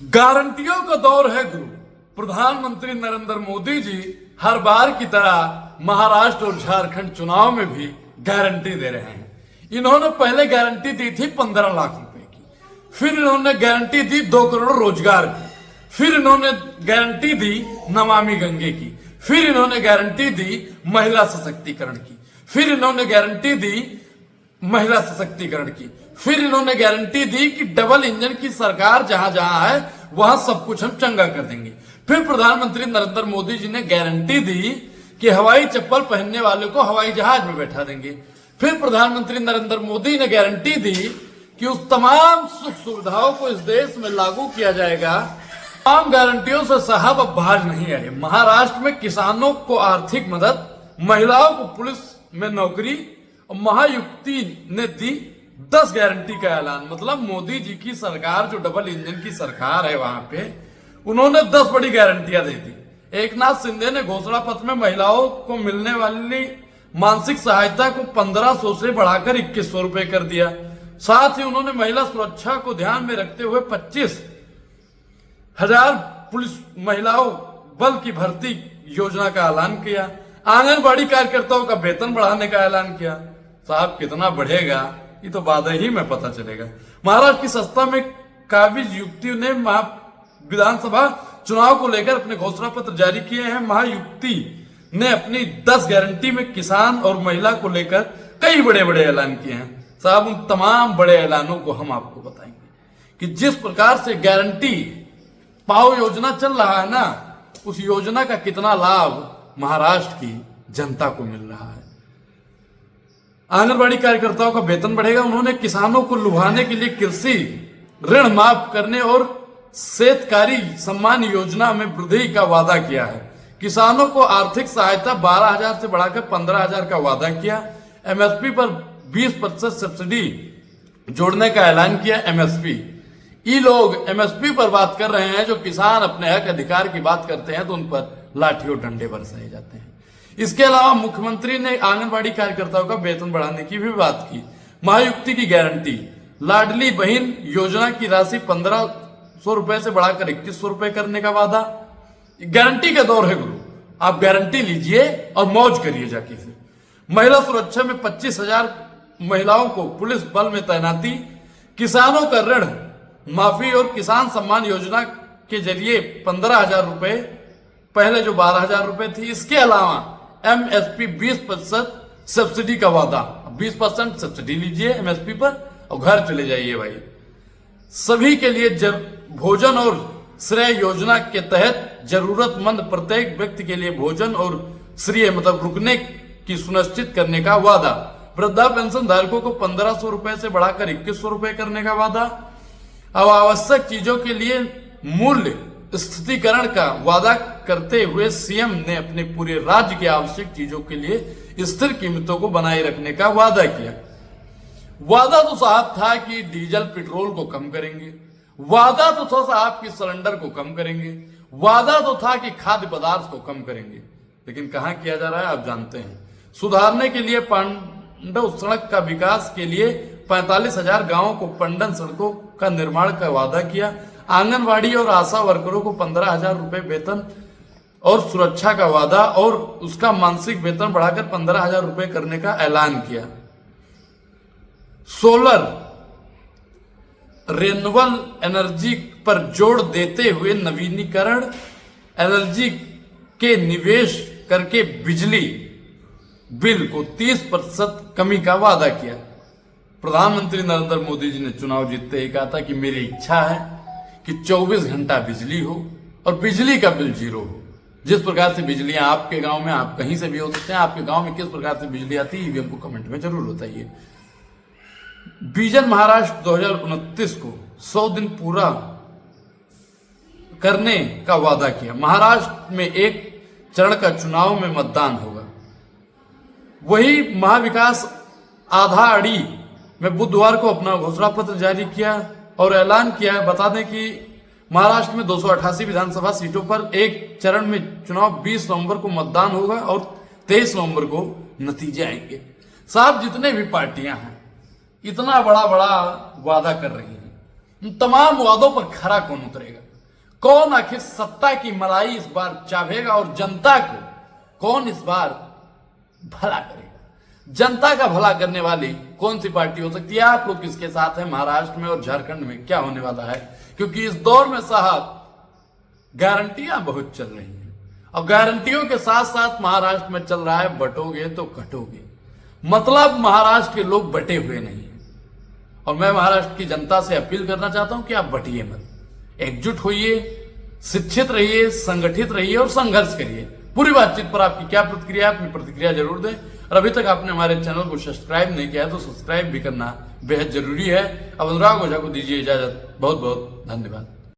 गारंटियों का दौर है गुरु। प्रधानमंत्री नरेंद्र मोदी जी हर बार की तरह महाराष्ट्र और झारखंड चुनाव में भी गारंटी दे रहे हैं। इन्होंने पहले गारंटी दी थी 15 लाख रुपए की, फिर इन्होंने गारंटी दी 2 करोड़ रोजगार की, फिर इन्होंने गारंटी दी नमामि गंगे की, फिर इन्होंने गारंटी दी महिला सशक्तिकरण की, फिर इन्होंने गारंटी दी महिला सशक्तिकरण की, फिर इन्होंने गारंटी दी कि डबल इंजन की सरकार जहां जहां है वहां सब कुछ हम चंगा कर देंगे। फिर प्रधानमंत्री नरेंद्र मोदी जी ने गारंटी दी कि हवाई चप्पल पहनने वाले को हवाई जहाज में बैठा देंगे। फिर प्रधानमंत्री नरेंद्र मोदी ने गारंटी दी कि उस तमाम सुख सुविधाओं को इस देश में लागू किया जाएगा। तमाम गारंटियों से साहब अब बाहर नहीं आए। महाराष्ट्र में किसानों को आर्थिक मदद, महिलाओं को पुलिस में नौकरी, और महायुक्ति ने दी 10 गारंटी का ऐलान। मतलब मोदी जी की सरकार जो डबल इंजन की सरकार है वहां पे उन्होंने 10 बड़ी गारंटियां दे दी। एकनाथ शिंदे ने घोषणा पत्र में महिलाओं को मिलने वाली मानसिक सहायता को 1500 से बढ़ाकर 2100 रुपए कर दिया। साथ ही उन्होंने महिला सुरक्षा को ध्यान में रखते हुए 25,000 पुलिस महिलाओं बल की भर्ती योजना का ऐलान किया। आंगनबाड़ी कार्यकर्ताओं का वेतन बढ़ाने का ऐलान किया। साहब कितना बढ़ेगा ये तो बाद ही में पता चलेगा। महाराष्ट्र की सत्ता में काबिज युक्ति ने विधानसभा चुनाव को लेकर अपने घोषणा पत्र जारी किए हैं। महायुक्ति ने अपनी 10 गारंटी में किसान और महिला को लेकर कई बड़े बड़े ऐलान किए हैं। साहब उन तमाम बड़े ऐलानों को हम आपको बताएंगे कि जिस प्रकार से गारंटी पाओ योजना चल रहा है ना, उस योजना का कितना लाभ महाराष्ट्र की जनता को मिल रहा है। आंगनबाड़ी कार्यकर्ताओं का वेतन बढ़ेगा। उन्होंने किसानों को लुभाने के लिए कृषि ऋण माफ करने और शेतकारी सम्मान योजना में वृद्धि का वादा किया है। किसानों को आर्थिक सहायता 12,000 से बढ़ाकर 15,000 का वादा किया। एमएसपी पर 20% सब्सिडी जोड़ने का ऐलान किया। एमएसपी ये लोग एमएसपी पर बात कर रहे हैं। जो किसान अपने हक अधिकार की बात करते हैं तो उन पर लाठी और डंडे बरसाए जाते हैं। इसके अलावा मुख्यमंत्री ने आंगनबाड़ी कार्यकर्ताओं का वेतन बढ़ाने की भी बात की। महायुक्ति की गारंटी, लाडली बहन योजना की राशि 1500 रुपए से बढ़ाकर 2100 रुपए करने का वादा। गारंटी का दौर है गुरु। आप गारंटी लीजिए और मौज करिए जाके। फिर महिला सुरक्षा में 25,000 महिलाओं को पुलिस बल में तैनाती, किसानों का ऋण माफी और किसान सम्मान योजना के जरिए 15,000 रुपए, पहले जो 12,000 रुपए थी। इसके अलावा एमएसपी 20% सब्सिडी का वादा। 20% सब्सिडी लीजिए एमएसपी पर और घर चले जाइए भाई। सभी के लिए भोजन और श्रेय योजना के तहत जरूरतमंद प्रत्येक व्यक्ति के लिए भोजन और श्रेय मतलब रुकने की सुनिश्चित करने का वादा। वृद्धा पेंशन धारकों को 1500 रुपए से बढ़ाकर 2100 रुपए करने का वादा। अब आवश्यक चीजों के लिए मूल्य स्थितीकरण का वादा करते हुए सीएम ने अपने पूरे राज्य की आवश्यक चीजों के लिए स्थिर कीमतों को बनाए रखने का वादा किया। वादा तो साहब था कि डीजल पेट्रोल को कम करेंगे, वादा तो था साहब कि सिलेंडर को कम करेंगे, वादा तो था कि खाद्य पदार्थ को कम करेंगे, लेकिन कहां किया जा रहा है आप जानते हैं। सुधारने के लिए पांडव सड़क का विकास के लिए 45,000 गांवों को पंडन सड़कों का निर्माण का वादा किया। आंगनवाड़ी और आशा वर्करों को 15,000 रुपए वेतन और सुरक्षा का वादा और उसका मासिक वेतन बढ़ाकर 15,000 रुपए करने का ऐलान किया। सोलर रिन्यूएबल एनर्जी पर जोर देते हुए नवीनीकरण एनर्जी के निवेश करके बिजली बिल को 30% कमी का वादा किया। प्रधानमंत्री नरेंद्र मोदी जी ने चुनाव जीतते ही कहा था कि मेरी इच्छा है कि 24 घंटा बिजली हो और बिजली का बिल 0 हो। जिस प्रकार से बिजलियां आपके गांव में, आप कहीं से भी हो सकते हैं, आपके गांव में किस प्रकार से बिजली आती है ये भी हमको कमेंट में जरूर बताइए। विजन महाराष्ट्र 2029 को 100 दिन पूरा करने का वादा किया। महाराष्ट्र में एक चरण का चुनाव में मतदान होगा। वही महाविकास आधा अड़ी में बुधवार को अपना घोषणा पत्र जारी किया और ऐलान किया है। बता दें कि महाराष्ट्र में 288 विधानसभा सीटों पर एक चरण में चुनाव 20 नवंबर को मतदान होगा और 23 नवंबर को नतीजे आएंगे। साहब जितने भी पार्टियां हैं इतना बड़ा बड़ा वादा कर रही हैं, उन तमाम वादों पर खरा कौन उतरेगा? कौन आखिर सत्ता की मलाई इस बार चाहेगा और जनता को कौन इस बार भला करेगा? जनता का भला करने वाली कौन सी पार्टी हो सकती है? आप लोग किसके साथ हैं? महाराष्ट्र में और झारखंड में क्या होने वाला है? क्योंकि इस दौर में साहब गारंटियां बहुत चल रही हैं और गारंटियों के साथ साथ महाराष्ट्र में चल रहा है बटोगे तो कटोगे। मतलब महाराष्ट्र के लोग बटे हुए नहीं है और मैं महाराष्ट्र की जनता से अपील करना चाहता हूं कि आप बटिए मत, एकजुट होइए, शिक्षित रहिए, संगठित रहिए और संघर्ष करिए। पूरी बातचीत पर आपकी क्या प्रतिक्रिया है? अपनी प्रतिक्रिया जरूर दें और अभी तक आपने हमारे चैनल को सब्सक्राइब नहीं किया है तो सब्सक्राइब भी करना बेहद जरूरी है। अब अनुराग ओझा को दीजिए इजाजत। बहुत बहुत धन्यवाद।